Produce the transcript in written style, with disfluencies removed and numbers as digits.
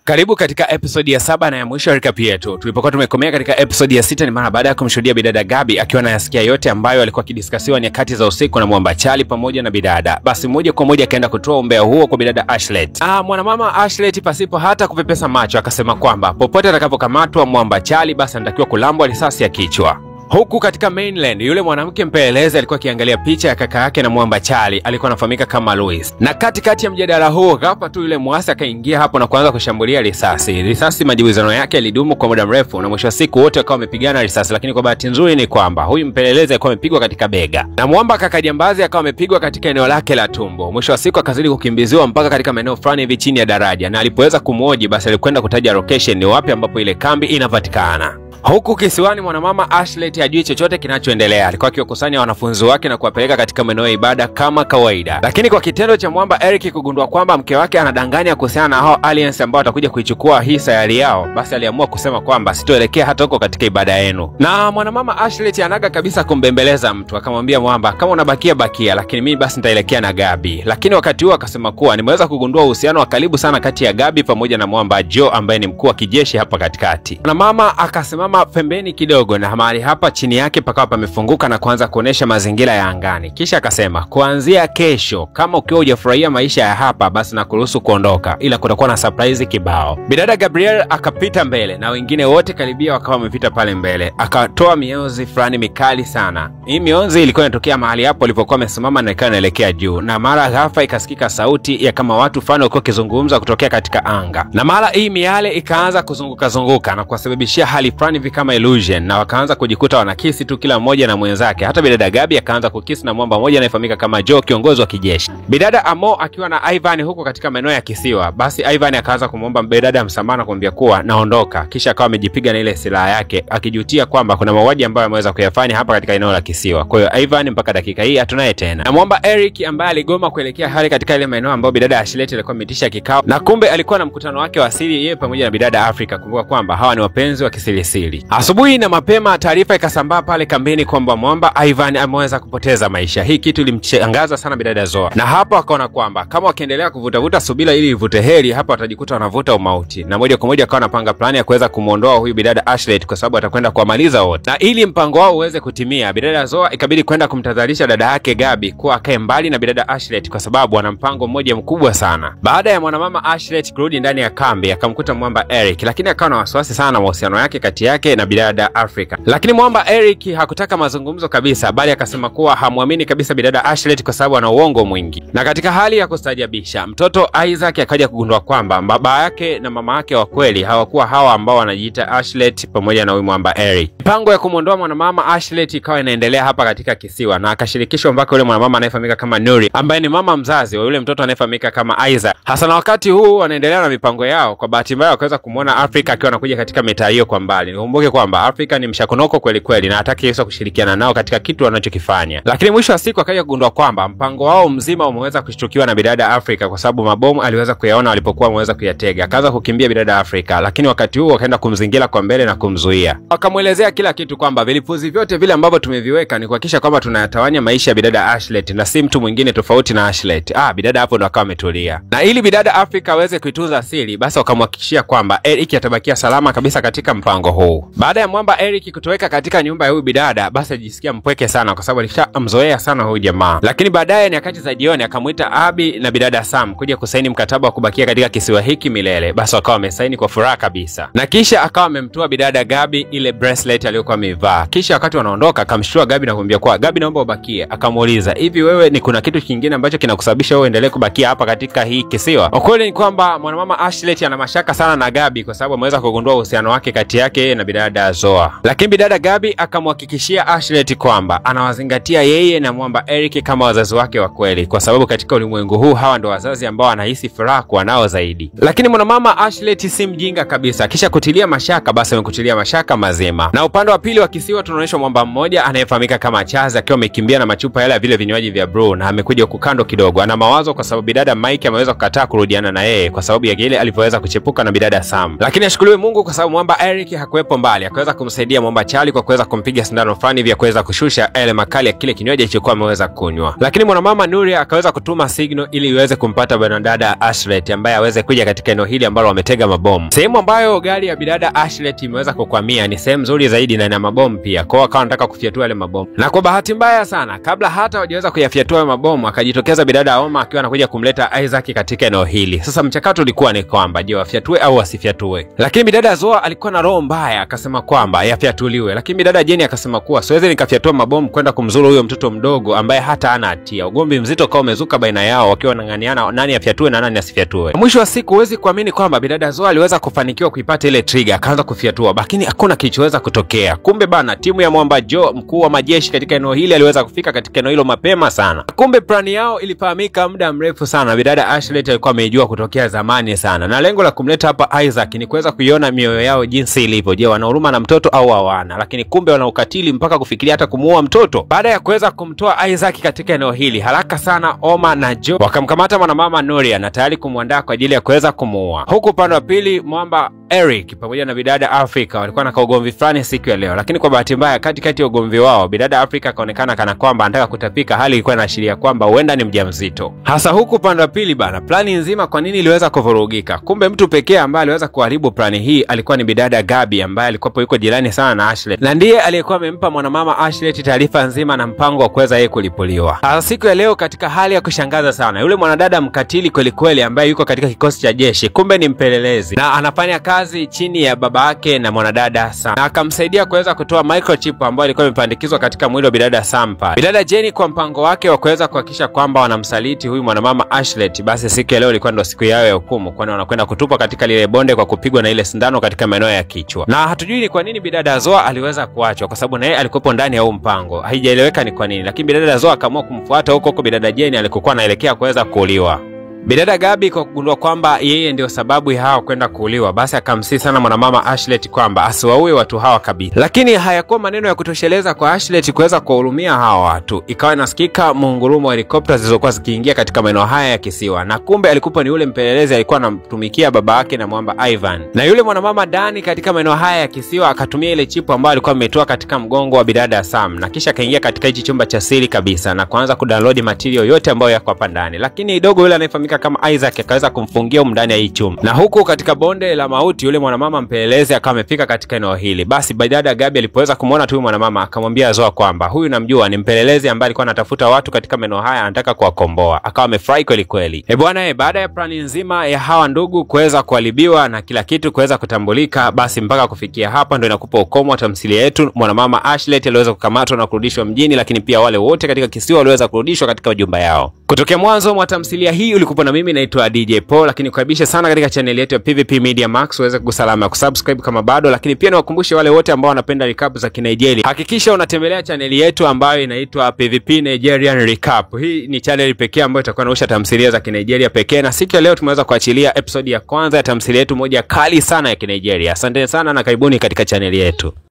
Karibu katika episode ya 7 na ya mwisho ya recap yetu. Tulipokuwa tumekomea katika episode ya 6 ni mara baada ya kumshuhudia bidada Gabby akiwa anayasikia yote ambayo alikuwa akidiskasiwa nyakati za usiku na Mwamba Charlie pamoja na bidada. Basi moja kwa moja akaenda kutoa umbea huo kwa bidada Ashlet. Mwanamama Ashlet pasipo hata kupepesa macho akasema kwamba popote atakapokamatwa Mwamba Charlie basi anatakiwa kulambwa risasi ya kichwa. Huku katika mainland yule mwanamke mpelelezi alikuwa akiangalia picha ya kaka yake na Mwamba Charlie, alikuwa anafahamika kama Louis. Na katikati ya mjadala huo ghafla tu yule mwasi akaingia hapo na kuanza kushambulia risasi. Majibizano yake yalidumu kwa muda mrefu na mwisho wa siku wote wakawa wamepigana risasi, lakini kwa bahati nzuri ni kwamba huyu mpelelezi alikuwa amepigwa katika bega na Mwamba kaka jambazi akawa amepigwa katika eneo lake la tumbo. Mwisho wa siku akazidi kukimbiziwa mpaka katika maeneo fulani hivi chini ya daraja, na alipoweza kumhoji basi alikwenda kutaja location ni wapi ambapo ile kambi inapatikana. Huku kisiwani mwanamama Ashlet hajui chochote kinachoendelea. Alikuwa akiwakusanya wanafunzi wake na kuwapeleka katika maeneo ya ibada kama kawaida. Lakini kwa kitendo cha Mwamba Eric kugundua kwamba mke wake anadanganya kuhusiana na hao aliens ambao watakuja kuichukua hii sayari yao, basi aliamua kusema kwamba sitoelekea hata huko katika ibada yenu. Na mwanamama Ashlet anaga kabisa kumbembeleza mtu, akamwambia Mwamba kama unabakia bakia, lakini mimi basi nitaelekea na Gabby. Lakini wakati huo akasema kuwa nimeweza kugundua uhusiano wa karibu sana kati ya Gabby pamoja na Mwamba Joe ambaye ni mkuu wa kijeshi hapa katikati. Na mama akasema pembeni kidogo na mahali hapa chini yake pakawa pamefunguka na kuanza kuonesha mazingira ya angani. Kisha akasema kuanzia kesho kama ukiwa hujafurahia maisha ya hapa basi nakuruhusu kuondoka, ila kutakuwa na surprise kibao. Bidada Gabriel akapita mbele na wengine wote karibia wakawa wamepita pale mbele. Akatoa mionzi fulani mikali sana. Hii mionzi ilikuwa inatokea mahali hapo alipokuwa amesimama na ikawa inaelekea juu, na mara ghafla ikasikika sauti ya kama watu fulani walikuwa kizungumza kutokea katika anga. Na mara hii miale ikaanza kuzunguka na kuwasababishia hali fulani kama illusion, na wakaanza kujikuta wanakisi tu kila mmoja na mwenzake. Hata bidada Gabby akaanza kukisi na Mwamba mmoja anayefahamika kama Joe, kiongozi wa kijeshi. Bidada Amo akiwa na Ivan huko katika maeneo ya kisiwa, basi Ivan akaanza kumwomba bidada msamaha na kumwambia kuwa naondoka, kisha akawa amejipiga na ile silaha yake akijutia kwamba kuna mauaji ambayo ameweza kuyafanya hapa katika eneo la kisiwa. Kwa hiyo Ivan mpaka dakika hii hatunaye tena. Na Mwamba Eric ambaye aligoma kuelekea hali katika ile maeneo ambayo bidada Ashlet alikuwa ametisha kikao, na kumbe alikuwa na mkutano wake wa siri yeye pamoja na bidada Africa, kumbuka kwamba hawa ni wapenzi wa kisirisiri. Asubuhi na mapema taarifa ikasambaa pale kambini kwamba Mwamba Ivan ameweza kupoteza maisha. Hii kitu ilimshangaza sana bidada Zoa, na hapo akaona kwamba kama wakiendelea kuvutavuta subira ili ivute heri, hapa watajikuta wanavuta umauti, na moja kwa moja akawa anapanga plani ya kuweza kumuondoa huyu bidada Ashlet kwa sababu atakwenda kuamaliza wote. Na ili mpango wao uweze kutimia, bidada Zoa ikabidi kwenda kumtadharisha dada yake Gabby kuwa akae mbali na bidada Ashlet kwa sababu ana mpango mmoja mkubwa sana. Baada ya mwanamama Ashlet kurudi ndani ya kambi, akamkuta Mwamba Eric, lakini akawa na wasiwasi sana na mahusiano yake kati yake na bidada Africa. Lakini Mwamba Eric hakutaka mazungumzo kabisa, bali akasema kuwa hamwamini kabisa bidada Ashlet kwa sababu ana uongo mwingi. Na katika hali ya kustajabisha, mtoto Isaac akaja kugundua kwamba baba yake na mama yake wa kweli hawakuwa hawa ambao wanajiita Ashlet pamoja na huyu Mwamba Eric. Mipango ya kumuondoa mwanamama Ashlet ikawa inaendelea hapa katika kisiwa, na akashirikishwa mpaka yule mwanamama anayefahamika kama Nuri ambaye ni mama mzazi wa yule mtoto anayefahamika kama Isaac. Hasa na wakati huu wanaendelea na mipango yao, kwa bahati mbaya wakaweza kumuona Africa akiwa anakuja katika mitaa hiyo kwa mbali. Nikumbuke kwamba Africa ni mshakonoko kweli na hataki Yesu kushirikiana nao katika kitu wanachokifanya. Lakini mwisho wa siku akaja kugundua kwamba mpango wao mzima umeweza kushtukiwa na bidada Africa kwa sababu mabomu aliweza kuyaona walipokuwa wameweza kuyatega. Akaanza kukimbia bidada Africa, lakini wakati huo wakaenda kumzingira kwa mbele na kumzuia. Wakamuelezea kila kitu kwamba vilipuzi vyote vile ambavyo tumeviweka ni kuhakikisha kwamba tunayatawanya maisha ya bidada Ashlet na si mtu mwingine tofauti na Ashlet. Bidada hapo ndo akawa ametulia. Na ili bidada Africa aweze kuitunza siri, basi wakamhakikishia kwamba Eric atabakia salama kabisa katika mpango huu. Baada ya Mwamba Eric kutoweka katika nyumba ya huyu bidada, basi ajisikia mpweke sana kwa sababu alishamzoea sana huyu jamaa. Lakini baadaye nyakati za jioni akamuita Abby na bidada Sam kuja kusaini mkataba wa kubakia katika kisiwa hiki milele. Basi wakawa wamesaini kwa furaha kabisa. Na kisha akawa amemtoa bidada Gabby ile bracelet aliyokuwa amevaa. Kisha wakati wanaondoka akamshtua Gabby na kumwambia kwa Gabby, naomba ubakie. Akamuuliza, hivi wewe ni kuna kitu kingine ambacho kinakusababisha wewe endelee kubakia hapa katika hii kisiwa? Ukweli ni kwamba mwanamama Ashlet ana mashaka sana na Gabby kwa sababu ameweza kugundua uhusiano wake kati yake na bidada Zoa. Lakini bidada Gabby akamhakikishia Ashlet kwamba anawazingatia yeye na Mwamba Eric kama wazazi wake wa kweli, kwa sababu katika ulimwengu huu hawa ndo wazazi ambao anahisi furaha kuwa nao zaidi. Lakini mwanamama Ashlet si mjinga kabisa, kisha kutilia mashaka basi amekutilia mashaka mazima. Na upande wa pili wa kisiwa tunaonyeshwa Mwamba mmoja anayefahamika kama Charles akiwa amekimbia na machupa yale ya vile vinywaji vya brew, na amekuja kukando kidogo. Ana mawazo kwa sababu bidada Mike ameweza kukataa kurudiana na yeye kwa sababu ya kile alivyoweza kuchepuka na bidada Sam. Lakini ashukuriwe Mungu kwa sababu Mwamba Eric hakuepo kwa mbali akaweza kumsaidia Mwamba Chali kwa kuweza kumpiga sindano fulani vya kuweza kushusha yale makali ya kile kinywaji alichokuwa ameweza kunywa. Lakini mwanamama Nuria akaweza kutuma signal ili iweze kumpata bidada Ashlet ambaye aweze kuja katika eneo hili ambalo wametega mabomu. Sehemu ambayo gari ya bidada Ashlet imeweza kukwamia ni sehemu nzuri zaidi na ina mabomu pia. Kwa akawa anataka kufyatua yale mabomu. Na kwa bahati mbaya sana, kabla hata hajaweza kuyafyatua mabomu, akajitokeza bidada Oma akiwa anakuja kumleta Isaac katika eneo hili. Sasa mchakato ulikuwa ni kwamba je, wafyatue au wasifyatue. Lakini bidada Zoa alikuwa na roho mbaya, akasema kwamba yafyatuliwe. Lakini bidada Jenny akasema kuwa siwezi nikafyatua mabomu kwenda kumzuru huyo mtoto mdogo ambaye hata hana hatia. Ugomvi mzito kwa umezuka baina yao wakiwa wanang'aniana nani afyatue na nani asifyatue. Mwisho wa siku huwezi kuamini kwamba bidada Zoa aliweza kufanikiwa kuipata ile trigger, akaanza kufyatua, lakini hakuna kilichoweza kutokea. Kumbe bana, timu ya Mwamba Joe, mkuu wa majeshi katika eneo hili, aliweza kufika katika eneo hilo mapema sana. Kumbe plani yao ilifahamika muda mrefu sana. Bidada Ashlet alikuwa amejua kutokea zamani sana. Na lengo la kumleta hapa Isaac ni kuweza kuiona mioyo yao jinsi ilivyo. Je, wana huruma na mtoto au hawana? Lakini kumbe wana ukatili mpaka kufikiria hata kumuua mtoto. Baada ya kuweza kumtoa Isaac katika eneo hili, haraka sana Oma na Joe wakamkamata mwanamama Nuria na tayari kumwandaa kwa ajili ya kuweza kumuua. Huku upande wa pili Mwamba Eric pamoja na bidada Africa walikuwa na ugomvi fulani siku ya leo. Lakini kwa bahati mbaya katikati ya ugomvi wao, bidada Africa akaonekana kana kwamba anataka kutapika, hali ilikuwa inaashiria kwamba huenda ni mjamzito. Hasa huku upande wa pili bana, plani nzima kwa nini iliweza kuvurugika? Kumbe mtu pekee ambaye aliweza kuharibu plani hii alikuwa ni bidada Gabi ambaye alikuwa yuko jirani sana na Ashlet. Na ndiye aliyekuwa amempa mwanamama Ashlet taarifa nzima na mpango wa kuweza yeye kulipuliwa. Hasa siku ya leo katika hali ya kushangaza sana, yule mwanadada mkatili kweli kweli ambaye yuko katika kikosi cha jeshi, kumbe ni mpelelezi na anafanya kazi chini ya baba yake na mwanadada Sam. Na akamsaidia kuweza kutoa microchip ambayo ilikuwa imepandikizwa katika mwili wa bidada Sam pale. Bidada Jenny kwa mpango wake wa kuweza kuhakikisha kwamba wanamsaliti huyu mwanamama Ashlet, basi siku ya leo ilikuwa ndio siku yao ya hukumu, kwani wanakwenda kutupa katika lile bonde kwa kupigwa na ile sindano katika maeneo ya kichwa. Na hatujui ni kwa nini bidada Zoa aliweza kuachwa, kwa sababu na yeye alikuwa ndani ya huo mpango. Haijaeleweka ni kwa nini, lakini bidada Zoa akaamua kumfuata huko bidada Jenny alikokuwa anaelekea kuweza kuuliwa. Bidada Gabi kwa kugundua kwamba yeye ndio sababu ya hao kwenda kuuliwa, basi akamsihi sana mwanamama Ashlet kwamba asiwaue watu hawa kabisa. Lakini hayakuwa maneno ya kutosheleza kwa Ashlet kuweza kuwahurumia hawa watu. Ikawa inasikika mungurumo wa helikopta zilizokuwa zikiingia katika maeneo haya ya kisiwa. Na kumbe alikuwa ni yule mpelelezi alikuwa anamtumikia baba yake na Mwamba Ivan. Na yule mwanamama Dani katika maeneo haya ya kisiwa akatumia ile chipu ambayo alikuwa ametoa katika mgongo wa bidada Sam, na kisha kaingia katika hichi chumba cha siri kabisa na kuanza kudownload material yote ambayo yako hapa ndani. Lakini dogo yule anayefahamika kama Isaac akaweza kumfungia ndani ya hii chumba. Na huku katika bonde la mauti yule mwanamama mpelelezi akawa amefika katika eneo hili. Basi bidada Gabi alipoweza kumuona tu mwanamama akamwambia Zoa kwamba huyu namjua, ni mpelelezi ambaye alikuwa anatafuta watu katika maeneo haya, anataka kuwakomboa. Akawa amefurahi kweli kweli. Bwana, baada ya plani nzima ya hawa ndugu kuweza kuharibiwa na kila kitu kuweza kutambulika, basi mpaka kufikia hapa ndio inakupa ukomo wa tamthilia yetu. Mwanamama Ashlet aliweza kukamatwa na kurudishwa mjini, lakini pia wale wote katika kisiwa waliweza kurudishwa katika majumba yao. Kutokea mwanzo mwa tamthilia hii ulikuwa na mimi naitwa DJ Paul, lakini kukaribisha sana katika channel yetu ya PVP Media Max. Uweze kusalama kusubscribe kama bado, lakini pia niwakumbushe wale wote ambao wanapenda recap za Kinigeria, hakikisha unatembelea channel yetu ambayo inaitwa PVP Nigerian Recap. Hii ni channel pekee ambayo itakuwa inaonyesha tamthilia za Kinigeria pekee, na siku ya leo tumeweza kuachilia episode ya kwanza ya tamthilia yetu moja kali sana ya Kinigeria. Asante sana na karibuni katika channel yetu.